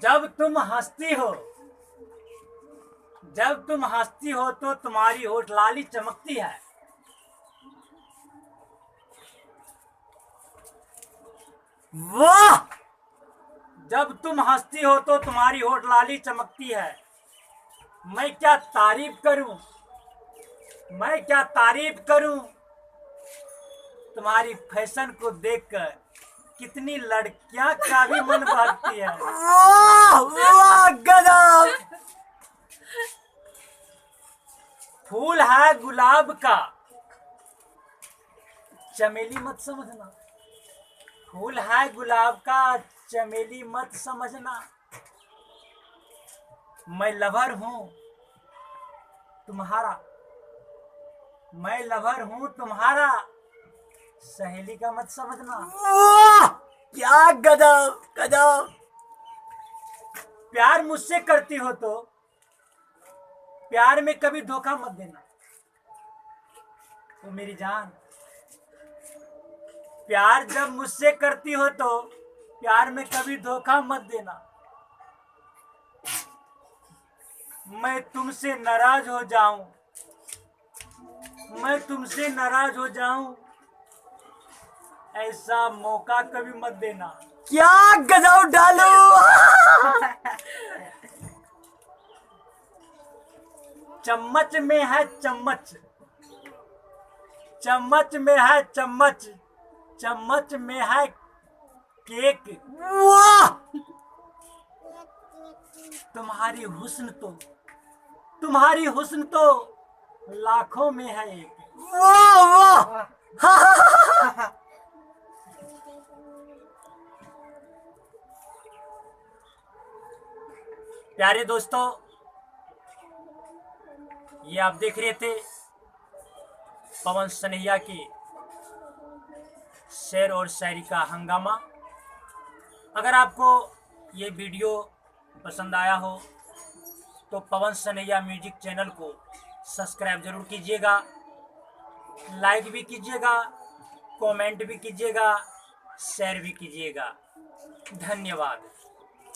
जब तुम हंसती हो, जब तुम हंसती हो तो तुम्हारी होठ लाली चमकती है। वाह! जब तुम हंसती हो तो तुम्हारी होठ लाली चमकती है। मैं क्या तारीफ करूं, मैं क्या तारीफ करूं तुम्हारी फैशन को देखकर। कितनी लड़कियां का भी मन भागती है। वाह वाह गजब! फूल है गुलाब का, चमेली मत समझना। फूल है गुलाब का, चमेली मत समझना। मैं लवर हूं तुम्हारा, मैं लवर हूं तुम्हारा, सहेली का मत समझना। वाह! क्या गजब गजब! प्यार मुझसे करती हो तो प्यार में कभी धोखा मत देना। तो मेरी जान, प्यार जब मुझसे करती हो तो प्यार में कभी धोखा मत देना। मैं तुमसे नाराज हो जाऊं, मैं तुमसे नाराज हो जाऊं, ऐसा मौका कभी मत देना। क्या गजब डालो! चम्मच में है चम्मच, चम्मच में है चम्मच, चम्मच में है केक। वाह! तुम्हारी हुस्न तो, तुम्हारी हुस्न तो लाखों में है एक। वाह वाह! प्यारे दोस्तों, ये आप देख रहे थे पवन सनैया की शेर और शायरी का हंगामा। अगर आपको ये वीडियो पसंद आया हो तो पवन सनैया म्यूजिक चैनल को सब्सक्राइब जरूर कीजिएगा, लाइक भी कीजिएगा, कमेंट भी कीजिएगा, शेयर भी कीजिएगा। धन्यवाद।